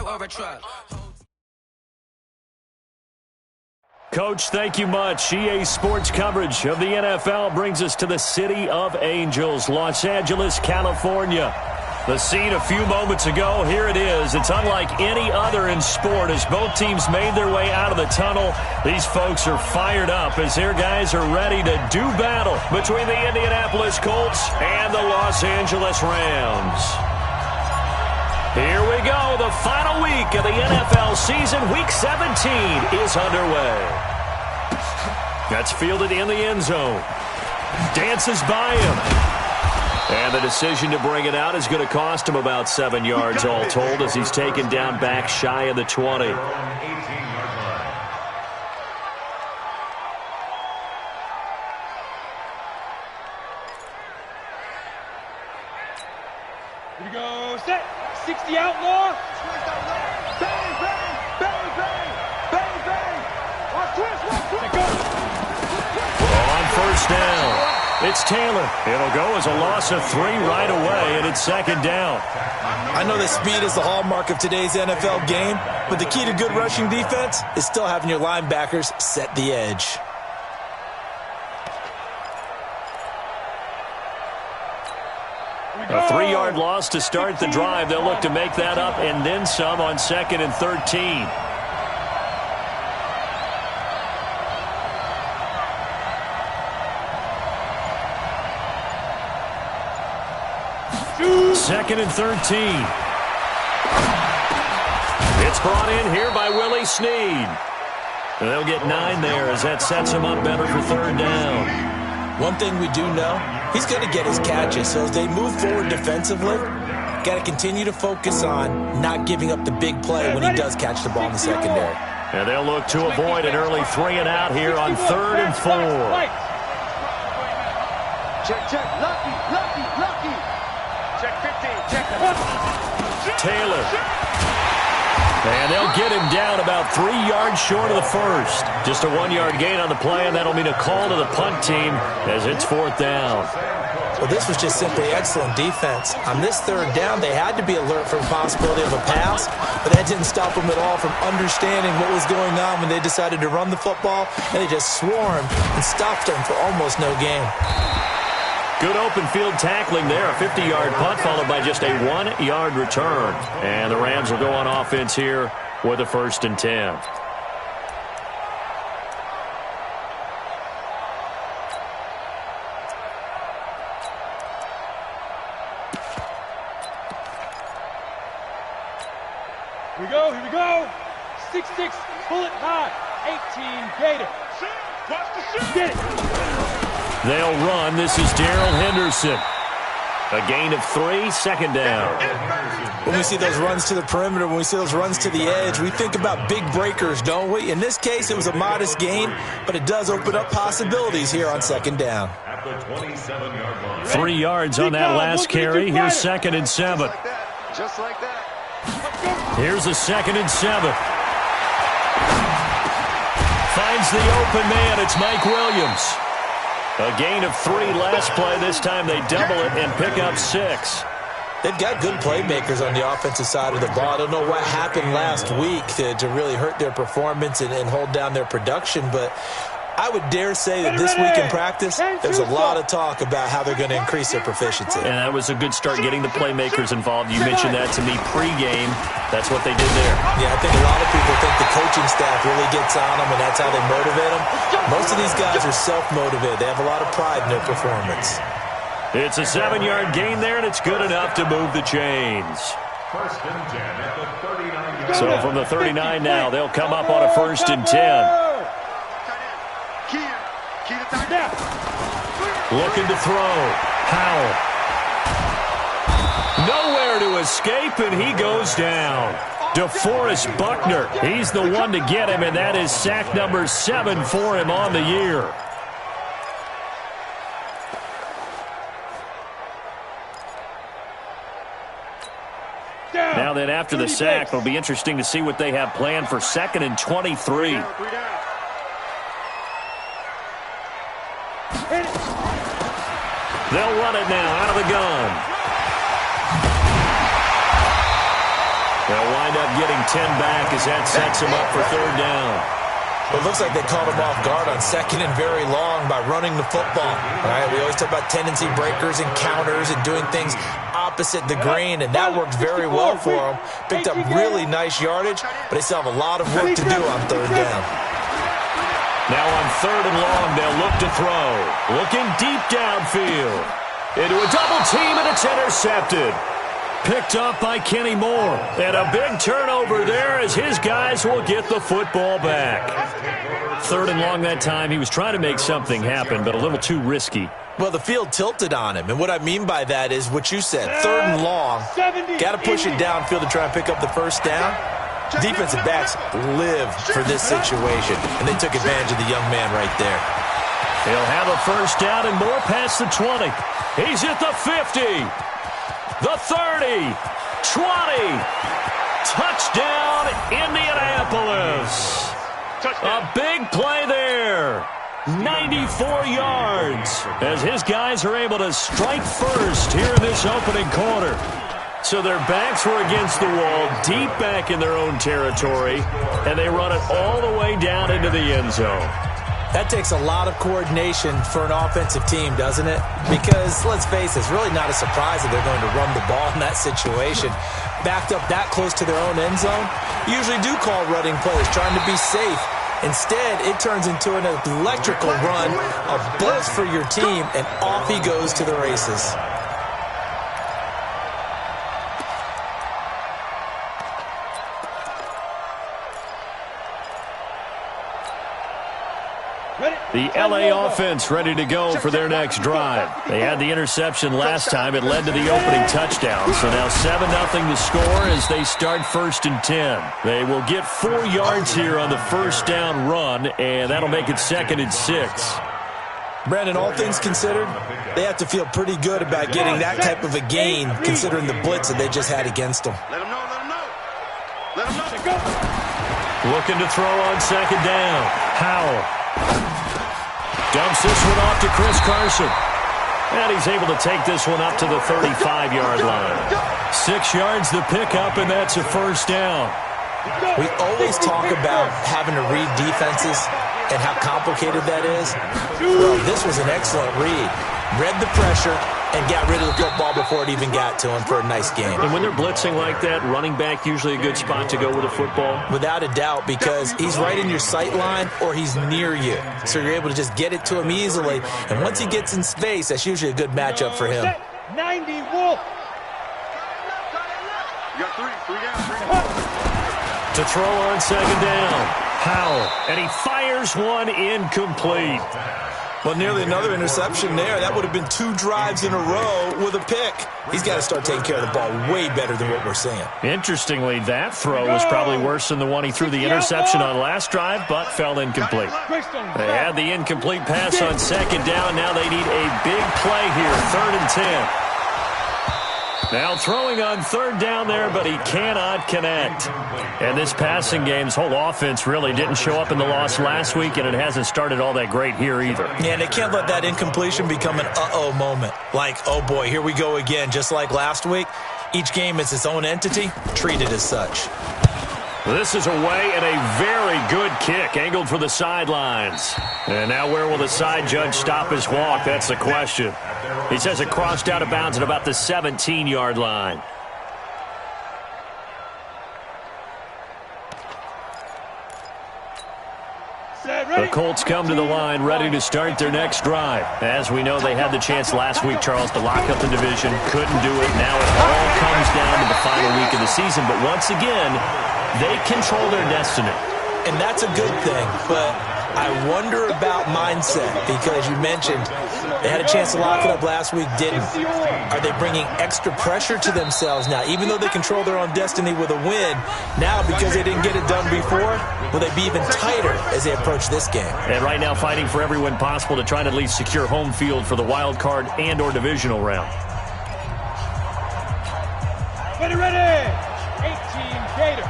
or a truck. Coach, thank you much. EA Sports coverage of the NFL brings us to the City of Angels, Los Angeles, California. The scene a few moments ago, here it is. It's unlike any other in sport as both teams made their way out of the tunnel. These folks are fired up as their guys are ready to do battle between the Indianapolis Colts and the Los Angeles Rams. Here we go. The final week of the NFL season, Week 17, is underway. That's fielded in the end zone. Dances by him. And the decision to bring it out is going to cost him about 7 yards all told as he's taken down back shy of the 20. Here we go. Set. 60 outlaw. Bang, bang, bang, bang, bang, bang. Watch twist, watch twist. On first down. It's Taylor. It'll go as a loss of 3 right away, and it's second down. I know that speed is the hallmark of today's NFL game, but the key to good rushing defense is still having your linebackers set the edge. A 3-yard loss to start the drive. They'll look to make that up and then some on 2nd and 13. Second and 13. It's brought in here by Willie Snead. And they'll get 9 there as that sets him up better for 3rd down. One thing we do know, he's going to get his catches. So as they move forward defensively, got to continue to focus on not giving up the big play when he does catch the ball in the secondary. And they'll look to avoid an early 3 and out here on 3rd and 4. Check, check. Lucky, lucky, lucky. Check 15. Check. Taylor. And they'll get him down about 3 yards short of the first. Just a 1-yard gain on the play, and that'll mean a call to the punt team as it's 4th down. Well, this was just simply excellent defense. On this 3rd down, they had to be alert for the possibility of a pass, but that didn't stop them at all from understanding what was going on when they decided to run the football, and they just swarmed and stopped them for almost no gain. Good open field tackling there. A 50-yard punt followed by just a 1-yard return. And the Rams will go on offense here with a 1st and 10. Here we go, here we go. 6'6", bullet high, 18 Gator. Watch the shoot. Get it. They'll run. This is Darrell Henderson. A gain of 3, 2nd down. When we see those runs to the perimeter, when we see those runs to the edge, we think about big breakers, don't we? In this case, it was a modest gain, but it does open up possibilities here on 2nd down. 3 yards on that last carry. Here's 2nd and 7. Just like that. Here's a 2nd and 7. Finds the open man. It's Mike Williams. A gain of 3 last play. This time they double it and pick up 6. They've got good playmakers on the offensive side of the ball. I don't know what happened last week to really hurt their performance and hold down their production, but I would dare say that this week in practice, there's a lot of talk about how they're going to increase their proficiency. And that was a good start getting the playmakers involved. You mentioned that to me pregame. That's what they did there. Yeah, I think a lot of people think the coaching staff really gets on them, and that's how they motivate them. Most of these guys are self-motivated. They have a lot of pride in their performance. It's a 7-yard gain there, and it's good enough to move the chains. So from the 39 now, they'll come up on a 1st and 10. Looking to throw. Powell. Nowhere to escape, and he goes down. DeForest Buckner. He's the one to get him, and that is sack number 7 for him on the year. Now then, after the sack, it'll be interesting to see what they have planned for 2nd and 23. They'll run it now out of the gun. They'll wind up getting 10 back as that sets him up for third down. Well, it looks like they caught him off guard on second and very long by running the football. All right, we always talk about tendency breakers and counters and doing things opposite the grain, and that worked very well for them. Picked up really nice yardage, but they still have a lot of work to do on third down. Now on third and long, they'll look to throw. Looking deep downfield. Into a double team, and it's intercepted. Picked up by Kenny Moore. And a big turnover there as his guys will get the football back. Third and long that time. He was trying to make something happen, but a little too risky. Well, the field tilted on him, and what I mean by that is what you said. Third and long, got to push it downfield to try and pick up the first down. Defensive backs live for this situation, and they took advantage of the young man right there. He'll have a first down and more past the 20. He's at the 50, the 30, 20. Touchdown, Indianapolis. A big play there. 94 yards as his guys are able to strike first here in this opening quarter. So their backs were against the wall, deep back in their own territory, and they run it all the way down into the end zone. That takes a lot of coordination for an offensive team, doesn't it? Because, let's face it, it's really not a surprise that they're going to run the ball in that situation. Backed up that close to their own end zone, usually do call running plays, trying to be safe. Instead, it turns into an electrical run, a buzz for your team, and off he goes to the races. The LA offense ready to go for their next drive. They had the interception last time. It led to the opening touchdown. So now 7-0 to score as they start first and 10. They will get 4 yards here on the first down run, and that'll make it second and 6. Brandon, all things considered, they have to feel pretty good about getting that type of a gain considering the blitz that they just had against them. Let them know, let them know. Let them know. Looking to throw on second down. Howell dumps this one off to Chris Carson. And he's able to take this one up to the 35-yard line. 6 yards the pickup, and that's a first down. We always talk about having to read defenses and how complicated that is. Well, this was an excellent read. Read the pressure and got rid of the football before it even got to him for a nice game. And when they're blitzing like that, running back usually a good spot to go with a football? Without a doubt, because he's right in your sight line or he's near you. So you're able to just get it to him easily. And once he gets in space, that's usually a good matchup for him. 90 Wolf. You got three down. To throw on second down, Howell. And he fires one incomplete. Well, nearly another interception there. That would have been 2 drives in a row with a pick. He's got to start taking care of the ball way better than what we're seeing. Interestingly, that throw was probably worse than the one he threw the interception on last drive, but fell incomplete. They had the incomplete pass on second down. Now they need a big play here, third and 10. Now throwing on third down there, but he cannot connect. And this passing game's whole offense really didn't show up in the loss last week, and it hasn't started all that great here either. Yeah, and they can't let that incompletion become an uh-oh moment. Like, oh boy, here we go again. Just like last week, each game is its own entity, treated as such. This is away and a very good kick, angled for the sidelines. And now where will the side judge stop his walk? That's the question. He says it crossed out of bounds at about the 17-yard line. The Colts come to the line ready to start their next drive. As we know, they had the chance last week, Charles, to lock up the division. Couldn't do it. Now it all comes down to the final week of the season. But once again, they control their destiny. And that's a good thing, but I wonder about mindset because you mentioned they had a chance to lock it up last week, didn't. Are they bringing extra pressure to themselves now? Even though they control their own destiny with a win, now because they didn't get it done before, will they be even tighter as they approach this game? And right now fighting for every win possible to try and at least secure home field for the wild card and or divisional round. Ready. 18 Gator.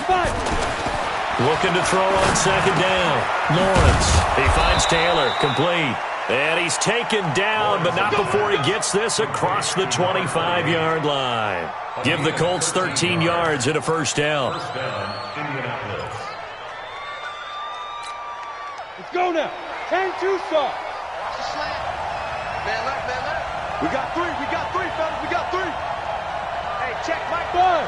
5. Looking to throw on second down. Lawrence. He finds Taylor. Complete. And he's taken down, but not before he gets this across the 25-yard line. Give the Colts 13 yards and a first down. Let's go now. 10-2 start. Man left. We got three, fellas. We got three. Hey, check Mike. Bud.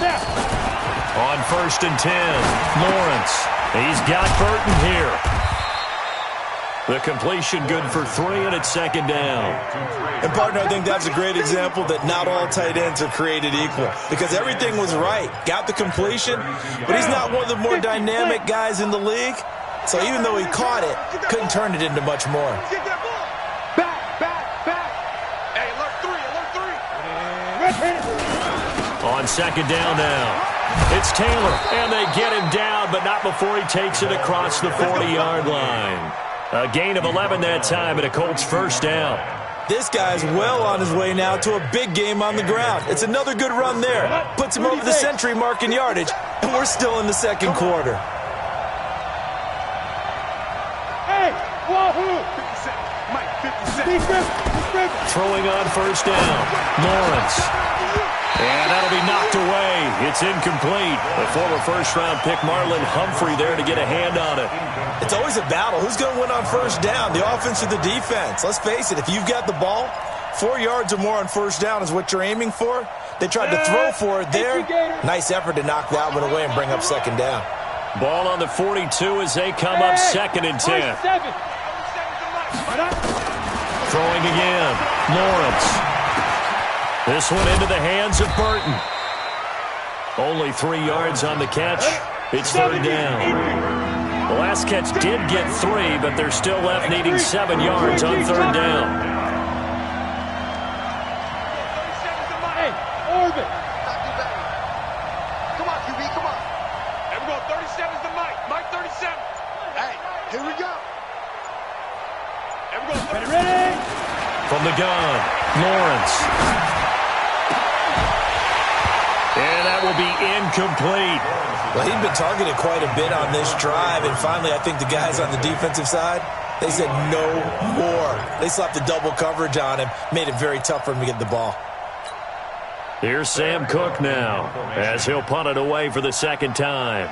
Back. On 1st and 10, Lawrence. He's got Burton here. The completion good for 3, and it's second down. And, partner, I think that's a great example that not all tight ends are created equal because everything was right. Got the completion, but he's not one of the more dynamic guys in the league. So even though he caught it, couldn't turn it into much more. Back. Hey, alert three. On second down now. It's Taylor, and they get him down, but not before he takes it across the 40-yard line. A gain of 11 that time, and a Colts first down. This guy's well on his way now to a big game on the ground. It's another good run there. Puts him over the century mark in yardage, and we're still in the second quarter. Hey, wahoo! 50 Cent. Throwing on first down. Lawrence. And that'll be knocked away. It's incomplete. The former first-round pick Marlon Humphrey there to get a hand on it. It's always a battle. Who's going to win on first down, the offense or the defense? Let's face it, if you've got the ball, 4 yards or more on first down is what you're aiming for. They tried to throw for it there. Nice effort to knock that one away and bring up second down. Ball on the 42 as they come up 2nd and 10. Throwing again. Lawrence. This one into the hands of Burton. Only 3 yards on the catch. It's third down. The last catch did get 3, but they're still left needing 7 yards on third down. Hey, Orbit. Come on, QB, come on. There we go. 37's the Mike. Mike 37. Hey, here we go. There we go. Ready? From the gun, Lawrence. And that will be incomplete. Well, he'd been targeted quite a bit on this drive, and finally I think the guys on the defensive side, they said no more. They slapped the double coverage on him, made it very tough for him to get the ball. Here's Sam Cook now as he'll punt it away for the second time.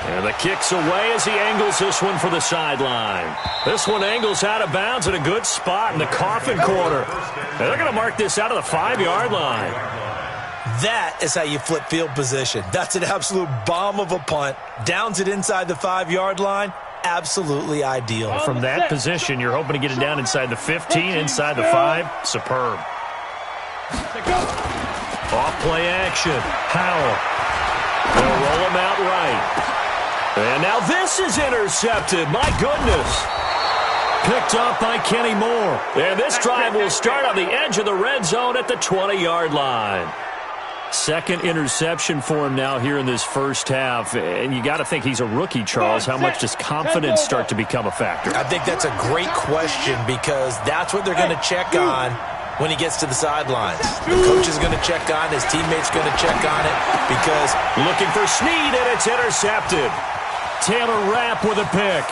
And the kick's away as he angles this one for the sideline. This one angles out of bounds at a good spot in the coffin corner. And they're going to mark this out of the 5-yard line. That is how you flip field position. That's an absolute bomb of a punt. Downs it inside the 5-yard line. Absolutely ideal. From that position, you're hoping to get it down inside the 15, inside the 5. Superb. Off play action. Howell. They'll roll him out right. And now this is intercepted. My goodness. Picked up by Kenny Moore. And this drive will start on the edge of the red zone at the 20-yard line. Second interception for him now here in this first half. And you got to think he's a rookie, Charles. How much does confidence start to become a factor? I think that's a great question because that's what they're going to check on when he gets to the sidelines. The coach is going to check on, his teammates going to check on it because looking for Snead, and it's intercepted. Taylor Rapp with a pick.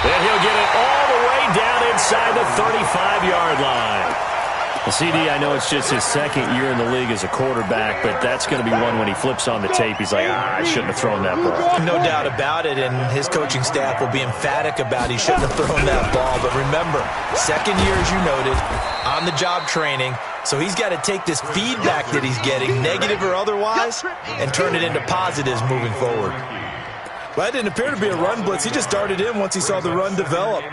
And he'll get it all the way down inside the 35-yard line. Well, CD, I know it's just his second year in the league as a quarterback, but that's going to be one when he flips on the tape. He's like, I shouldn't have thrown that ball. No doubt about it, and his coaching staff will be emphatic about he shouldn't have thrown that ball. But remember, second year, as you noted, on-the-job training, so he's got to take this feedback that he's getting, negative or otherwise, and turn it into positives moving forward. Well, that didn't appear to be a run blitz. He just darted in once he saw the run develop.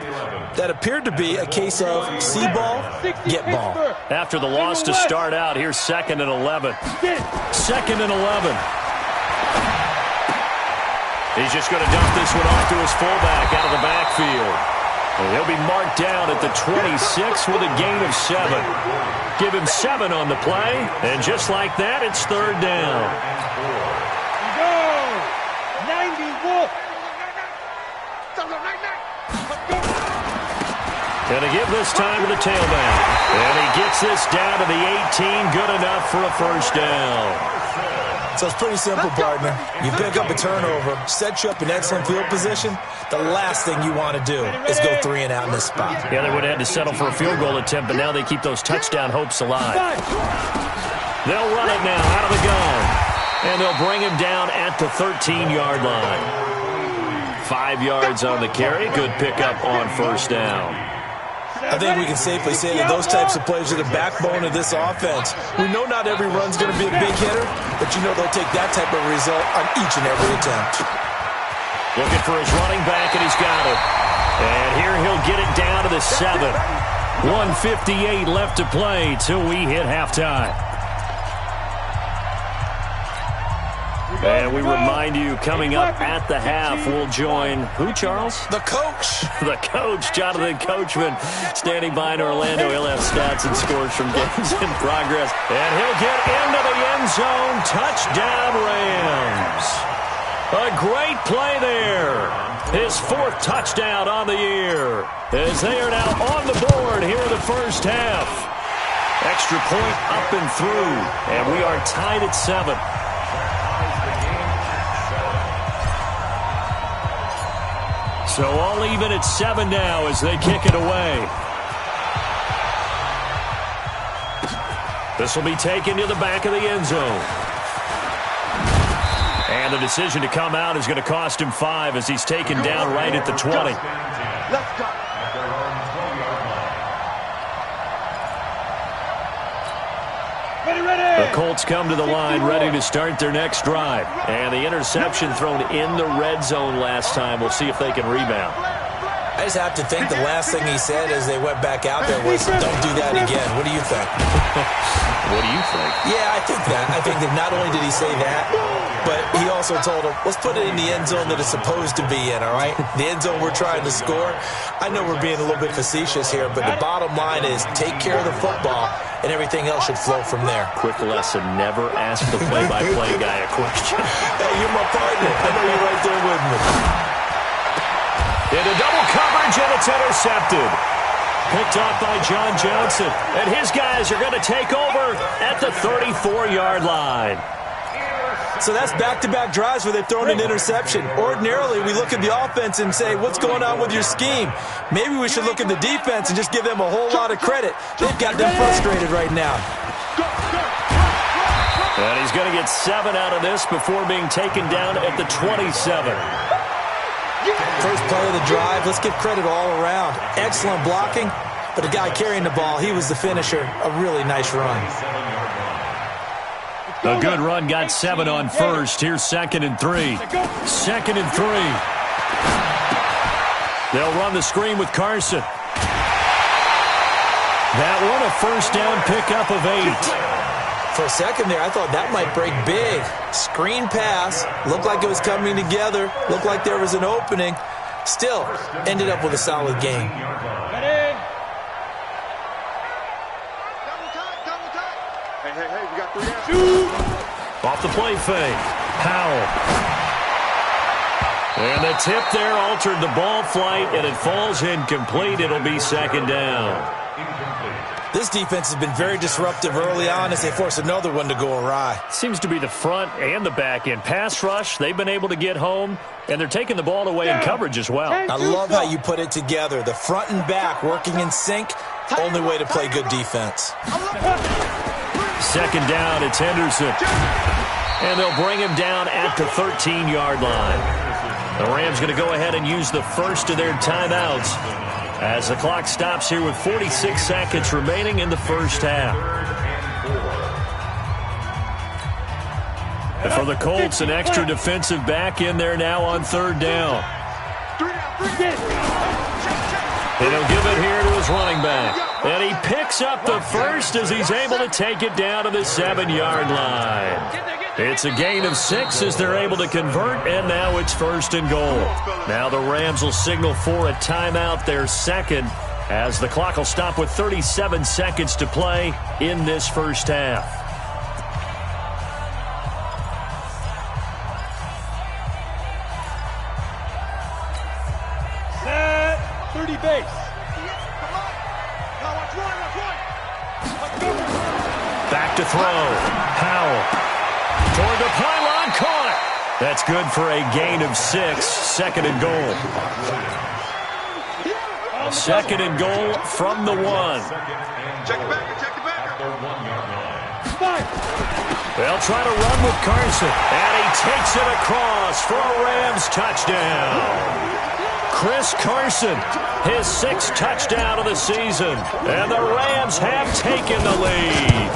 That appeared to be a case of see ball, get ball. After the loss to start out, here's 2nd and 11. 2nd and 11. He's just going to dump this one off to his fullback out of the backfield. And he'll be marked down at the 26 with a gain of 7. Give him 7 on the play, and just like that, it's third down. Go! 91. Going to give this time to the tailback. And he gets this down to the 18. Good enough for a first down. So it's pretty simple, partner. You pick up a turnover, set you up in excellent field position. The last thing you want to do is go 3 and out in this spot. Yeah, they would have had to settle for a field goal attempt, but now they keep those touchdown hopes alive. They'll run it now out of the gun. And they'll bring him down at the 13-yard line. 5 yards on the carry. Good pickup on first down. I think we can safely say that those types of plays are the backbone of this offense. We know not every run's going to be a big hitter, but you know they'll take that type of result on each and every attempt. Looking for his running back, and he's got it. And here he'll get it down to the 7. 1:58 left to play till we hit halftime. And we remind you, coming up at the half, we'll join who, Charles? The coach. The coach, Jonathan Coachman, standing by in Orlando. He'll have stats and scores from games in progress. And he'll get into the end zone. Touchdown, Rams. A great play there. His 4th touchdown on the year. As they are now on the board here in the first half. Extra point up and through. And we are tied at 7. So all even at 7 now as they kick it away. This will be taken to the back of the end zone. And the decision to come out is going to cost him 5 as he's taken down right at the 20. Let's go. The Colts come to the line ready to start their next drive. And the interception thrown in the red zone last time. We'll see if they can rebound. I just have to think the last thing he said as they went back out there was, don't do that again. What do you think? What do you think? Yeah, I think that. I think that not only did he say that, but he also told him, let's put it in the end zone that it's supposed to be in, all right? The end zone we're trying to score. I know we're being a little bit facetious here, but the bottom line is take care of the football, and everything else should flow from there. Quick lesson, never ask the play-by-play guy a question. Hey, you're my partner. I know you're right there with me. Into double coverage, and it's intercepted. Picked off by John Johnson. And his guys are going to take over at the 34-yard line. So that's back-to-back drives where they've thrown an interception. Ordinarily, we look at the offense and say, what's going on with your scheme? Maybe we should look at the defense and just give them a whole lot of credit. They've got them frustrated right now. And he's going to get 7 out of this before being taken down at the 27. First play of the drive, let's give credit all around. Excellent blocking, but the guy carrying the ball, he was the finisher. A really nice run. A good run, got 7 on first. Here's 2nd and 3. 2nd and 3. They'll run the screen with Carson. That one, a first down pickup of 8. For a second there, I thought that might break big. Screen pass, looked like it was coming together, looked like there was an opening. Still, ended up with a solid game. Hey, we got 3 answers. Off the play fake. Powell. And the tip there altered the ball flight, and it falls incomplete. It'll be 2nd down. This defense has been very disruptive early on as they force another one to go awry. Seems to be the front and the back end. Pass rush, they've been able to get home, and they're taking the ball away in coverage as well. I love how you put it together. The front and back working in sync, only way to play good defense. 2nd down, it's Henderson. And they'll bring him down at the 13-yard line. The Rams going to go ahead and use the first of their timeouts as the clock stops here with 46 seconds remaining in the first half. And for the Colts, an extra defensive back in there now on 3rd down. And he'll give it here to his running back. And he picks up the first as he's able to take it down to the 7-yard line. It's a gain of 6 as they're able to convert, and now it's 1st and goal. Now the Rams will signal for a timeout, their 2nd, as the clock will stop with 37 seconds to play in this first half. Set 30 base. throw. Howell. Toward the pylon, caught it. That's good for a gain of 6. Second and goal. Second and goal from the 1. Check the backer, check the backer. They'll try to run with Carson. And he takes it across for a Rams touchdown. Chris Carson, his 6th touchdown of the season. And the Rams have taken the lead.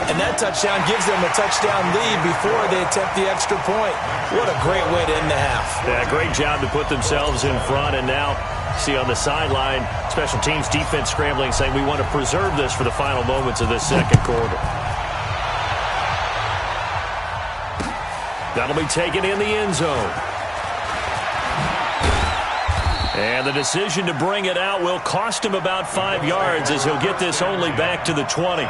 And that touchdown gives them a touchdown lead before they attempt the extra point. What a great way to end the half. Yeah, great job to put themselves in front. And now, see on the sideline, special teams defense scrambling, saying we want to preserve this for the final moments of this second quarter. That'll be taken in the end zone. And the decision to bring it out will cost him about 5 yards as he'll get this only back to the 20.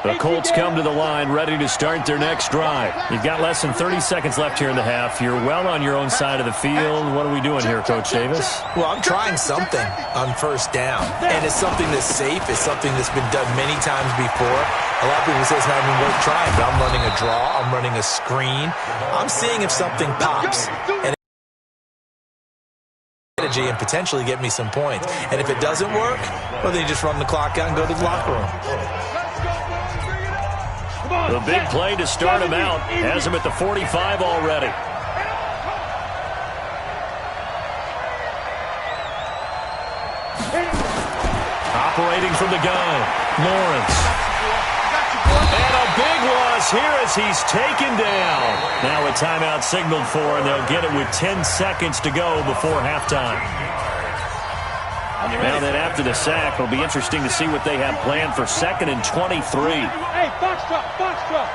The Colts come to the line ready to start their next drive. You've got less than 30 seconds left here in the half. You're well on your own side of the field. What are we doing here, Coach Davis? Well, I'm trying something on first down. And it's something that's safe. It's something that's been done many times before. A lot of people say it's not even worth trying, but I'm running a draw. I'm running a screen. I'm seeing if something pops. And potentially get me some points. And if it doesn't work, well, then you just run the clock out and go to the locker room. The big play to start him out has him at the 45 already. Operating from the gun, Lawrence. And a big loss here as he's taken down. Now a timeout signaled for, and they'll get it with 10 seconds to go before halftime. Now that after the sack, it'll be interesting to see what they have planned for 2nd and 23. Hey, box drop, box drop.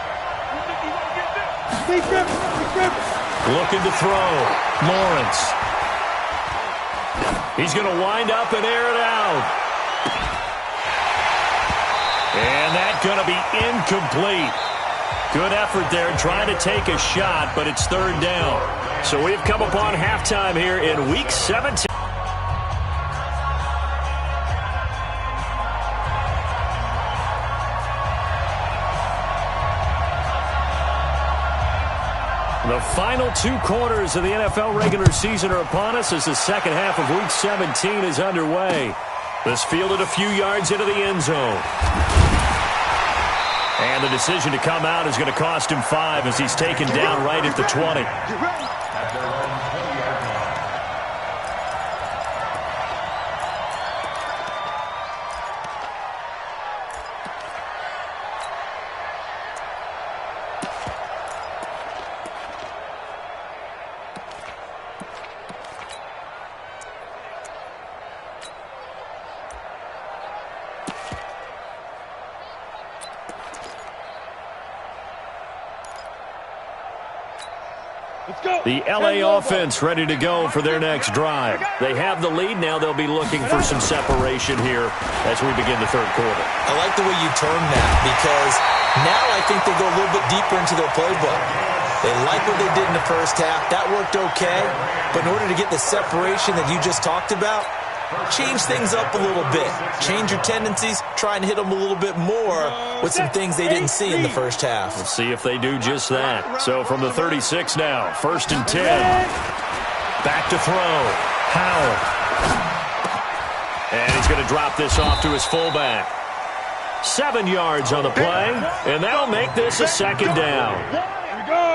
Stay dribbling, stay dribbling. Looking to throw, Lawrence. He's going to wind up and air it out. And that's going to be incomplete. Good effort there trying to take a shot, but it's 3rd down. So we've come upon halftime here in Week 17. The final 2 quarters of the NFL regular season are upon us as the second half of Week 17 is underway. This fielded a few yards into the end zone. And the decision to come out is going to cost him 5 as he's taken down right at the 20. The L.A. offense ready to go for their next drive. They have the lead. Now they'll be looking for some separation here as we begin the 3rd quarter. I like the way you term that because now I think they go a little bit deeper into their playbook. They like what they did in the first half. That worked okay. But in order to get the separation that you just talked about, change things up a little bit. Change your tendencies. Try and hit them a little bit more with some things they didn't see in the first half. We'll see if they do just that. So from the 36 now, 1st and 10. Back to throw. Howell. And he's going to drop this off to his fullback. 7 yards on the play, and that'll make this a 2nd down.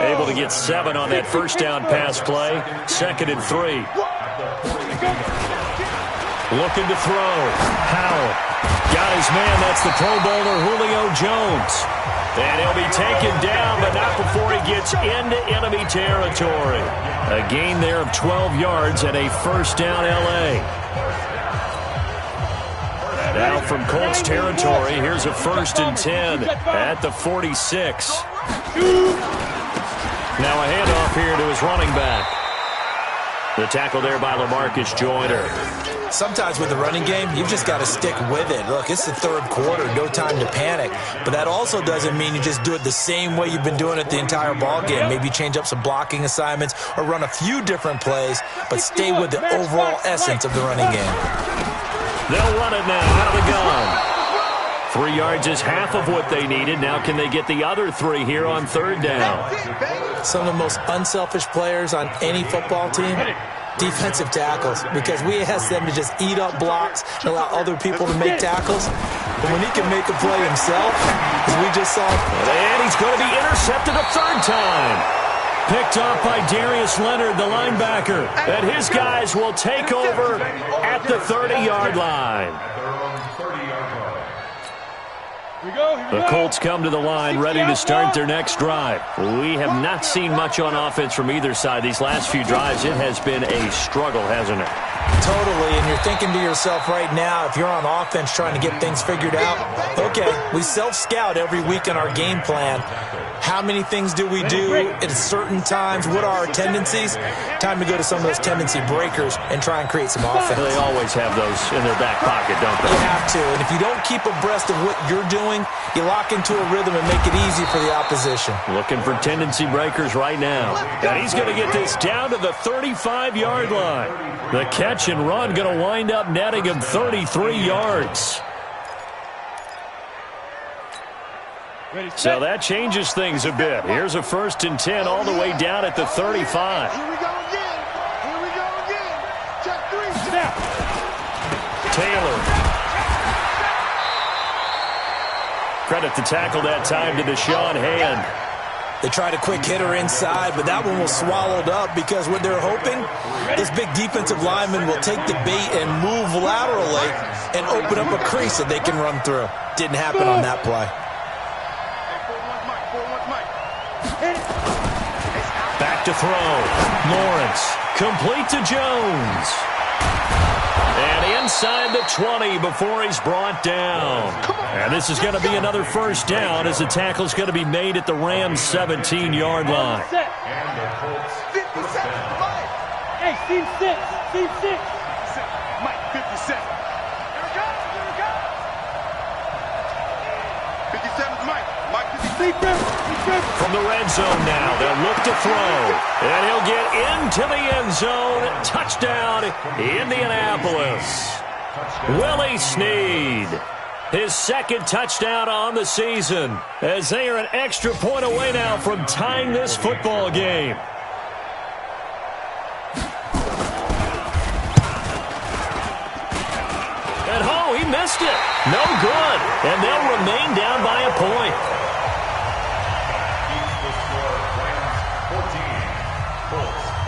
Able to get 7 on that first down pass play. 2nd and 3. Looking to throw. Howell. Got his man. That's the Pro Bowler Julio Jones. And he'll be taken down, but not before he gets into enemy territory. A gain there of 12 yards and a 1st down L.A. Now from Colts territory, here's a 1st and 10 at the 46. Now a handoff here to his running back. The tackle there by LaMarcus Joyner. Sometimes with the running game, you've just got to stick with it. Look, it's the third quarter, no time to panic. But that also doesn't mean you just do it the same way you've been doing it the entire ball game. Maybe change up some blocking assignments or run a few different plays, but stay with the overall essence of the running game. They'll run it now out of the gun. 3 yards is half of what they needed. Now can they get the other 3 here on third down? Some of the most unselfish players on any football team, defensive tackles, because we ask them to just eat up blocks and allow other people to make tackles. But when he can make a play himself, as we just saw. And he's going to be intercepted a third time. Picked off by Darius Leonard, the linebacker. And his guys will take over at the 30-yard line. The Colts come to the line ready to start their next drive. We have not seen much on offense from either side. These last few drives, it has been a struggle, hasn't it? Totally, and you're thinking to yourself right now, if you're on offense trying to get things figured out, okay, we self-scout every week in our game plan. How many things do we do at certain times? What are our tendencies? Time to go to some of those tendency breakers and try and create some offense. They always have those in their back pocket, don't they? You have to, and if you don't keep abreast of what you're doing, you lock into a rhythm and make it easy for the opposition. Looking for tendency breakers right now. And he's going to get this down to the 35-yard line. The catch and run going to wind up netting him 33 yards. So that changes things a bit. Here's a 1st and 10 all the way down at the 35. Here we go again. Here we go again. Check 3. Snap. Taylor. Credit the tackle that time to Deshaun Hand. They tried a quick hitter inside, but that one was swallowed up because what they're hoping, this big defensive lineman will take the bait and move laterally and open up a crease that they can run through. Didn't happen on that play. Back to throw. Lawrence. Complete to Jones. And inside the 20 before he's brought down. And this is going to be another first down as the tackle's going to be made at the Rams' 17-yard line. Hey, team 6. Team 6. Mike, 57. Here we go. Here we go. 57's Mike. Mike, 57. From the red zone now, they'll look to throw. And he'll get into the end zone. Touchdown, Indianapolis. Willie Snead, his 2nd touchdown on the season, as they are an extra point away now from tying this football game. And oh, he missed it. No good. And they'll remain down by a point.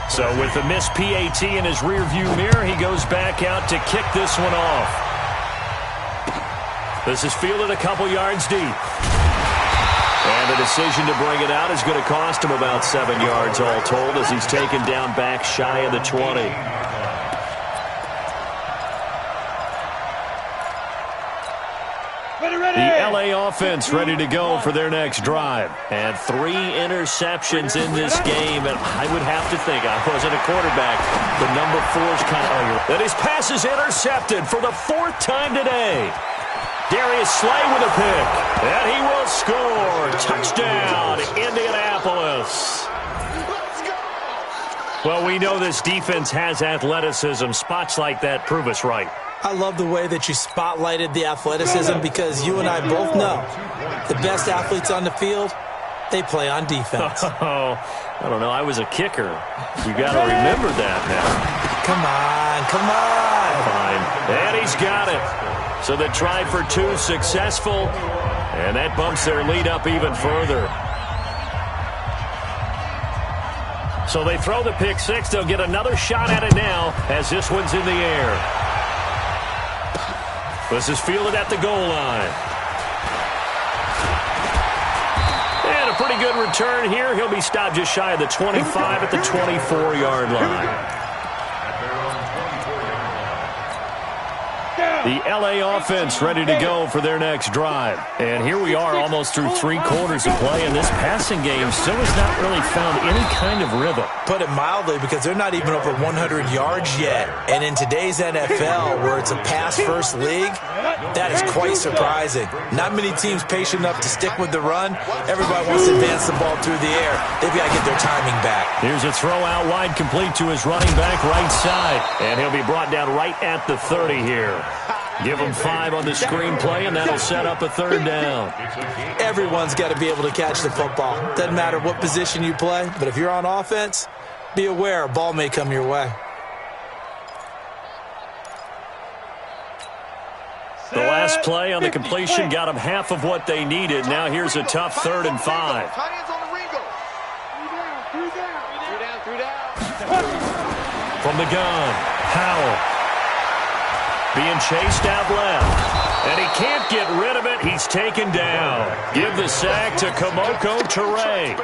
So with the missed PAT in his rearview mirror, he goes back out to kick this one off. This is fielded a couple yards deep. And the decision to bring it out is going to cost him about 7 yards all told as he's taken down back shy of the 20. The LA offense ready to go for their next drive. And 3 interceptions in this game. And I would have to think, I wasn't a quarterback, the number 4 is kind of... And his pass is intercepted for the 4th time today. Darius Slay with a pick. And he will score. Touchdown, Indianapolis. Well, we know this defense has athleticism. Spots like that prove us right. I love the way that you spotlighted the athleticism because you and I both know the best athletes on the field, they play on defense. Oh, I don't know. I was a kicker. You got to remember that now. Come on, come on. Fine. And he's got it. So the try for 2 successful, and that bumps their lead up even further. So they throw the pick 6. They'll get another shot at it now as this one's in the air. This is fielded at the goal line. And a pretty good return here. He'll be stopped just shy of the 25 at the 24-yard line. The LA offense ready to go for their next drive. And here we are almost through 3 quarters of play, and this passing game still has not really found any kind of rhythm. Put it mildly, because they're not even over 100 yards yet. And in today's NFL, where it's a pass-first league, that is quite surprising. Not many teams patient enough to stick with the run. Everybody wants to advance the ball through the air. They've got to get their timing back. Here's a throw out wide, complete to his running back right side. And he'll be brought down right at the 30 here. Give him 5 on the screenplay, and that'll set up a 3rd down. Everyone's got to be able to catch the football. Doesn't matter what position you play, but if you're on offense, be aware a ball may come your way. The last play on the completion got them half of what they needed. Now here's a tough 3rd and 5. From the gun, Howell. Being chased out left. And he can't get rid of it. He's taken down. Give the sack to Kamoko Toure.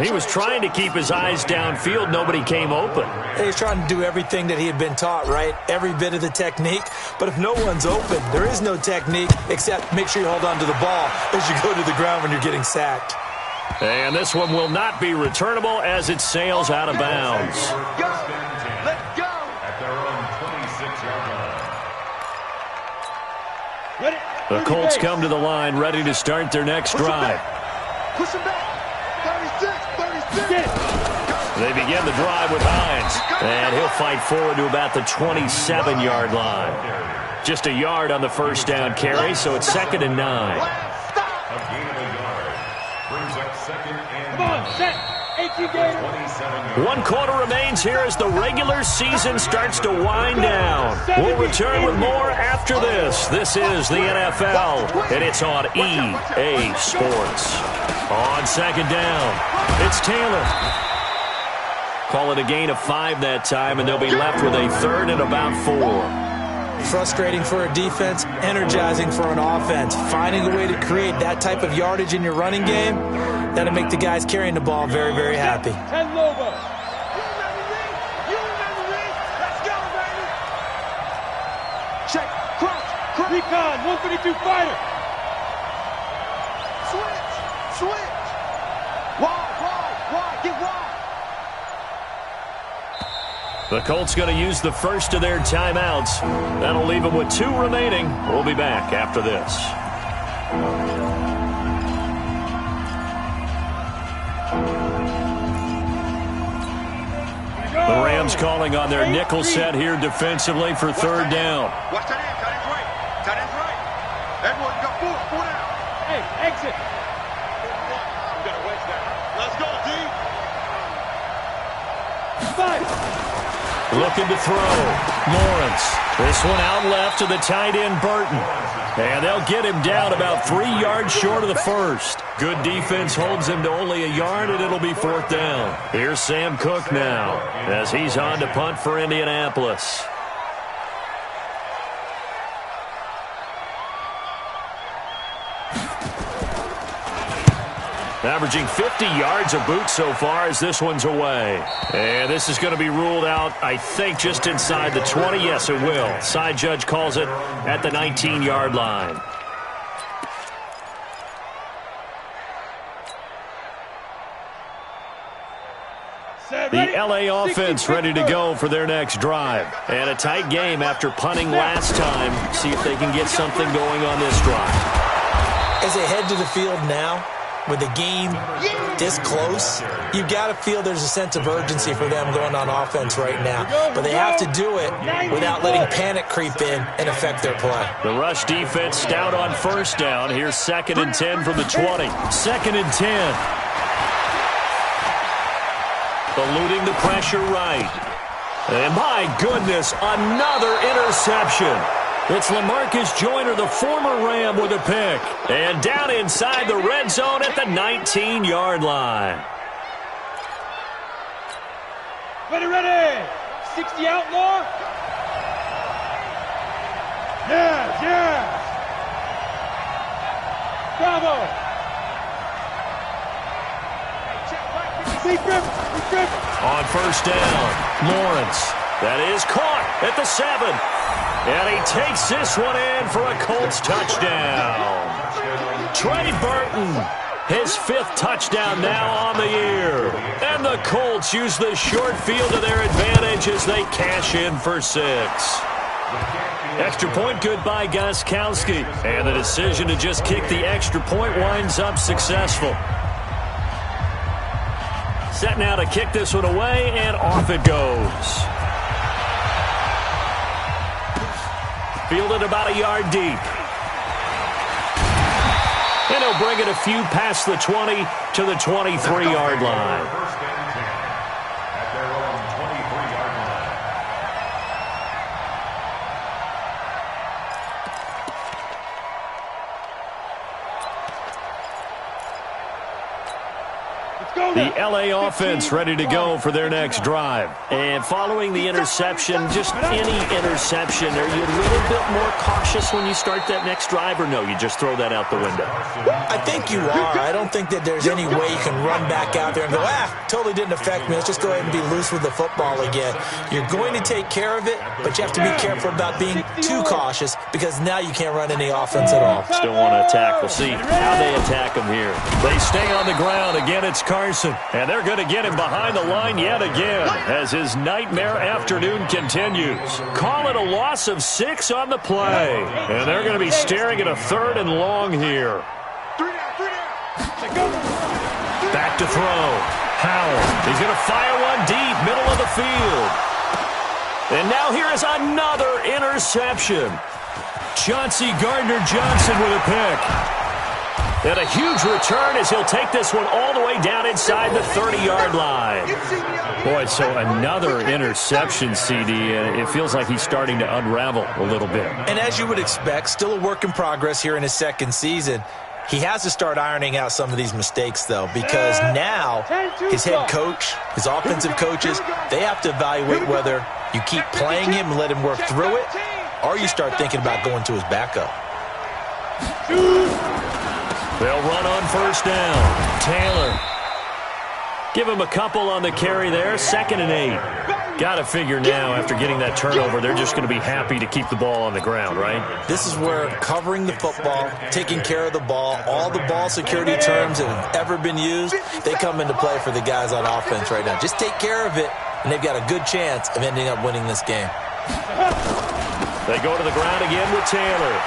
He was trying to keep his eyes downfield. Nobody came open. He's trying to do everything that he had been taught, right? Every bit of the technique. But if no one's open, there is no technique except make sure you hold on to the ball as you go to the ground when you're getting sacked. And this one will not be returnable as it sails out of bounds. Let's go. At their own 26-yard line. The Colts come to the line ready to start their next drive. Push him back. 36. They begin the drive with Hines. And he'll fight forward to about the 27-yard line. Just a yard on the first down carry, so it's 2nd and 9. Come on, set. 1 quarter remains here as the regular season starts to wind down. We'll return with more after this. This is the NFL, and it's on EA Sports. On 2nd down, it's Taylor. Call it a gain of 5 that time, and they'll be left with a 3rd and about 4. Frustrating for a defense, energizing for an offense. Finding a way to create that type of yardage in your running game, that'll make the guys carrying the ball very, very happy. 10 Lobo. Let's go, baby. Check. Crouch. Recon, 152 fighter. Switch. Wide. Get wide. The Colts going to use the first of their timeouts. That'll leave them with 2 remaining. We'll be back after this. The Rams calling on their nickel set here defensively for 3rd down. Watch that end. Tight end's right. Everyone go forward out. Hey, exit. We got a wedge down. Let's go, D. 5. Looking to throw. Lawrence. This one out left to the tight end, Burton. And they'll get him down about 3 yards short of the first. Good defense holds him to only a yard, and it'll be 4th down. Here's Sam Cook now as he's on to punt for Indianapolis. Averaging 50 yards a boot so far as this one's away. And this is going to be ruled out, I think, just inside the 20. Yes, it will. Side judge calls it at the 19-yard line. The LA offense ready to go for their next drive. And a tight game after punting last time. See if they can get something going on this drive. As they head to the field now, with the game this close, you've got to feel there's a sense of urgency for them going on offense right now. But they have to do it without letting panic creep in and affect their play. The rush defense stout on 1st down. Here's 2nd and 10 from the 20. 2nd and 10. Eluding the pressure right. And my goodness, another interception. It's LaMarcus Joyner, the former Ram, with a pick. And down inside the red zone at the 19-yard line. Ready. 60 outlaw. Yes. Bravo. On 1st down, Lawrence. That is caught at the 7. And he takes this one in for a Colts touchdown. Trey Burton, his 5th touchdown now on the year. And the Colts use the short field to their advantage as they cash in for 6. Extra point good by Gostkowski. And the decision to just kick the extra point winds up successful. Set now to kick this one away, and off it goes. Fielded about a yard deep. And he'll bring it a few past the 20 to the 23-yard line. The L.A. offense ready to go for their next drive. And following the interception, just any interception, are you a little bit more cautious when you start that next drive, or no, you just throw that out the window? I think you are. I don't think that there's any way you can run back out there and go, totally didn't affect me. Let's just go ahead and be loose with the football again. You're going to take care of it, but you have to be careful about being too cautious because now you can't run any offense at all. Still want to attack. We'll see how they attack him here. They stay on the ground. Again, it's Carson. And they're going to get him behind the line yet again as his nightmare afternoon continues. Call it a loss of 6 on the play. And they're going to be staring at a 3rd and long here. Back to throw. Howell. He's going to fire one deep, middle of the field. And now here is another interception. Chauncey Gardner-Johnson with a pick. And a huge return as he'll take this one all the way down inside the 30-yard line. Boy, so another interception, CD, and it feels like he's starting to unravel a little bit. And as you would expect, still a work in progress here in his 2nd season. He has to start ironing out some of these mistakes, though, because now his head coach, his offensive coaches, they have to evaluate whether you keep playing him and let him work through it, or you start thinking about going to his backup. They'll run on 1st down. Taylor. Give him a couple on the carry there. 2nd and 8. Got to figure now, after getting that turnover, they're just going to be happy to keep the ball on the ground, right? This is where covering the football, taking care of the ball, all the ball security terms that have ever been used, they come into play for the guys on offense right now. Just take care of it, and they've got a good chance of ending up winning this game. They go to the ground again with Taylor.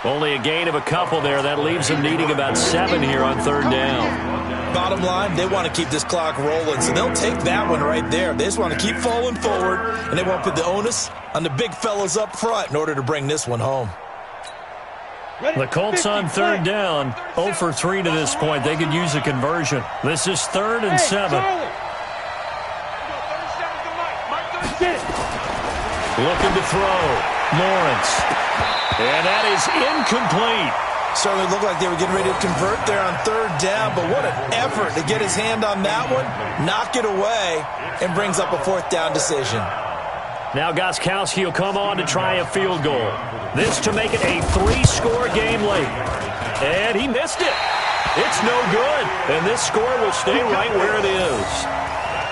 Only a gain of a couple there. That leaves them needing about 7 here on 3rd down. Bottom line, they want to keep this clock rolling, so they'll take that one right there. They just want to keep falling forward, and they want to put the onus on the big fellas up front in order to bring this one home. The Colts on 3rd down, 0 for 3 to this point. They could use a conversion. This is 3rd and 7. Looking to throw. Lawrence. And that is incomplete. Certainly looked like they were getting ready to convert there on 3rd down, but what an effort to get his hand on that one, knock it away, and brings up a 4th down decision. Now Gostkowski will come on to try a field goal. This to make it a 3-score game late. And he missed it. It's no good. And this score will stay right where it is.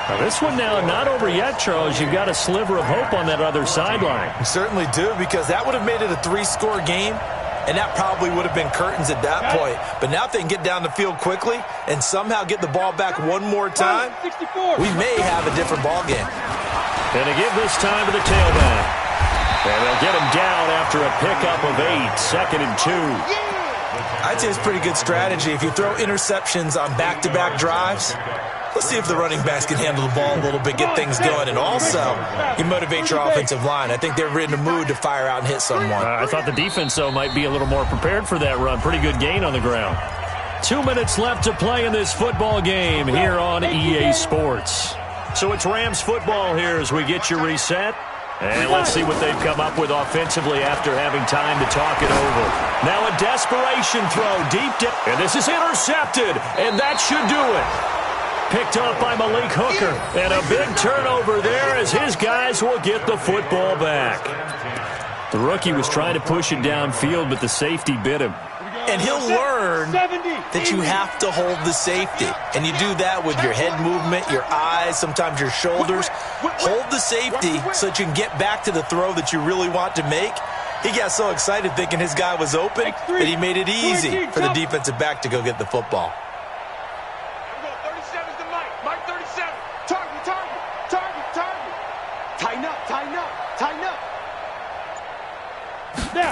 Now this one now not over yet, Charles. You've got a sliver of hope on that other sideline. You certainly do, because that would have made it a 3-score game, and that probably would have been curtains at that point. But now if they can get down the field quickly and somehow get the ball back one more time, we may have a different ball game. And to give this time to the tailback. And they'll get him down after a pickup of 8, 2nd and 2. I'd say it's pretty good strategy. If you throw interceptions on back-to-back drives, let's see if the running backs can handle the ball a little bit, get things going, and also you motivate your offensive line. I think they're in the mood to fire out and hit someone. I thought the defense, though, might be a little more prepared for that run. Pretty good gain on the ground. 2 minutes left to play in this football game here on EA Sports. So it's Rams football here as we get you reset. And let's see what they've come up with offensively after having time to talk it over. Now a desperation throw deep down. And this is intercepted. And that should do it. Picked up by Malik Hooker. And a big turnover there as his guys will get the football back. The rookie was trying to push it downfield, but the safety bit him. And he'll learn that you have to hold the safety. And you do that with your head movement, your eyes, sometimes your shoulders. Hold the safety so that you can get back to the throw that you really want to make. He got so excited thinking his guy was open that he made it easy for the defensive back to go get the football. 37's the Mike. Mike 37. Target. Tighten up. Now.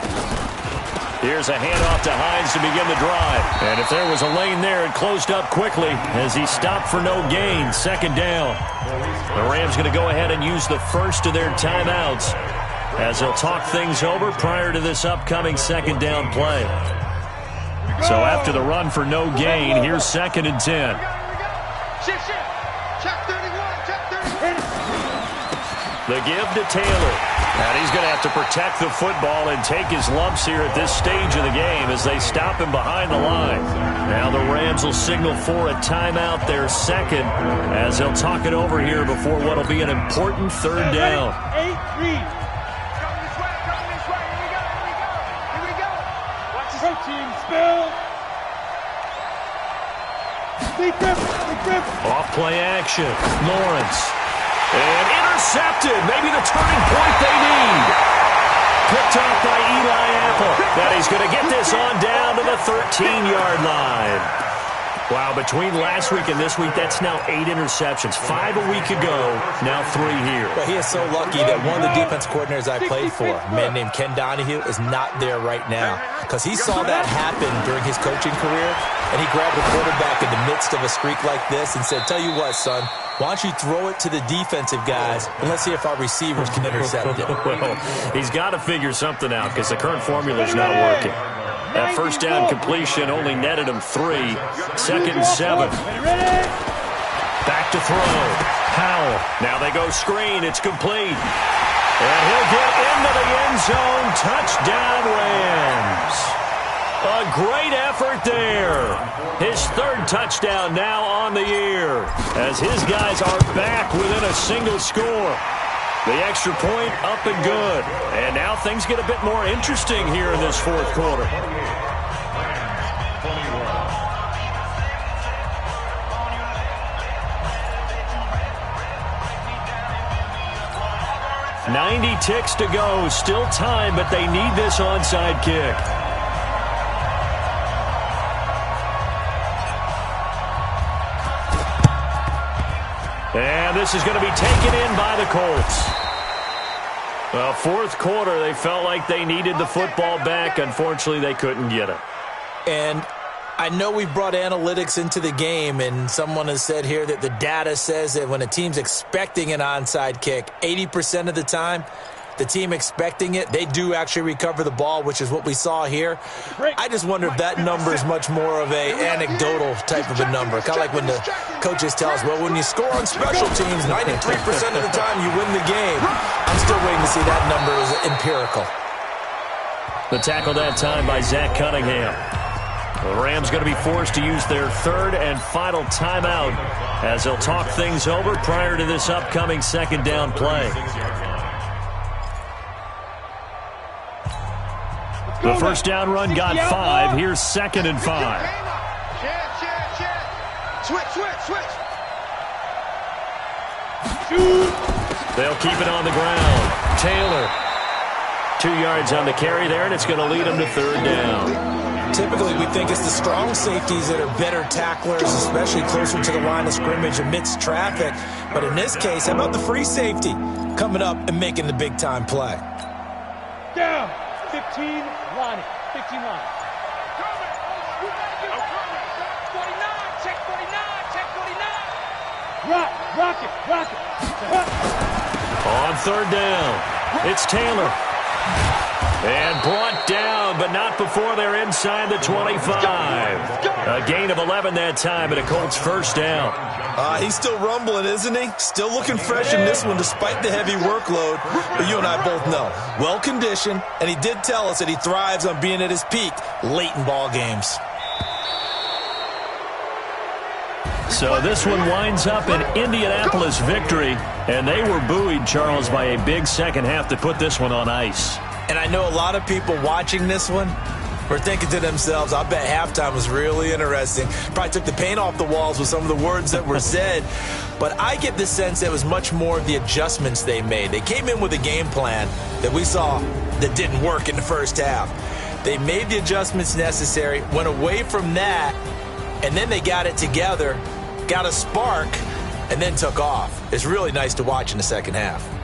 Here's a handoff to Hines to begin the drive. And if there was a lane there, it closed up quickly as he stopped for no gain. Second down. The Rams going to go ahead and use the first of their timeouts as they'll talk things over prior to this upcoming second down play. So after the run for no gain, here's 2nd and 10. Shift. Check 31. The give to Taylor. And he's going to have to protect the football and take his lumps here at this stage of the game as they stop him behind the line. Now the Rams will signal for a timeout, their second, as they'll talk it over here before what will be an important third down. 8-3. Coming this way. Here we go. Watch this. Protein spill. Big grip. Off play action. Lawrence. And intercepted. Maybe the turning point they need. Picked off by Eli Apple. That he's going to get this on down to the 13-yard line. Wow, between last week and this week, that's now 8 interceptions. 5 a week ago, now 3 here. But he is so lucky that one of the defense coordinators I played for, a man named Ken Donahue, is not there right now. Because he saw that happen during his coaching career, and he grabbed the quarterback in the midst of a streak like this and said, tell you what, son, why don't you throw it to the defensive guys, and let's see if our receivers can intercept it. Well, he's got to figure something out because the current formula is not working. That first down completion only netted him 3. 2nd and 7. Back to throw. Powell. Now they go screen. It's complete. And he'll get into the end zone. Touchdown, Rams. A great effort there. His 3rd touchdown now on the year as his guys are back within a single score. The extra point up and good. And now things get a bit more interesting here in this 4th quarter. .90 ticks to go. Still time, but they need this onside kick. And this is going to be taken in by the Colts. Well, 4th quarter, they felt like they needed the football back. Unfortunately, they couldn't get it. And I know we've brought analytics into the game, and someone has said here that the data says that when a team's expecting an onside kick, 80% of the time, the team expecting it, they do actually recover the ball, which is what we saw here. I just wonder if that number is much more of a anecdotal type of a number. Kind of like when the coaches tell us, well, when you score on special teams, 93% of the time you win the game. I'm still waiting to see that number is empirical. The tackle that time by Zach Cunningham. The Rams going to be forced to use their 3rd and final timeout as they'll talk things over prior to this upcoming second down play. The first down run got 5. Here's 2nd and 5. Switch. They'll keep it on the ground. Taylor. 2 yards on the carry there, and it's going to lead them to 3rd down. Typically, we think it's the strong safeties that are better tacklers, especially closer to the line of scrimmage amidst traffic. But in this case, how about the free safety coming up and making the big-time play? Down. 15 line. 15 line. 49. Check 49. Rock it. On 3rd down, it's Taylor. And brought down, but not before they're inside the 25. A gain of 11 that time, and a Colts first down. He's still rumbling, isn't he? Still looking fresh in this one despite the heavy workload. But you and I both know, well-conditioned, and he did tell us that he thrives on being at his peak late in ball games. So this one winds up an Indianapolis victory, and they were buoyed, Charles, by a big second half to put this one on ice. And I know a lot of people watching this one were thinking to themselves, I bet halftime was really interesting. Probably took the paint off the walls with some of the words that were said. But I get the sense that it was much more of the adjustments they made. They came in with a game plan that we saw that didn't work in the first half. They made the adjustments necessary, went away from that, and then they got it together, got a spark, and then took off. It's really nice to watch in the second half.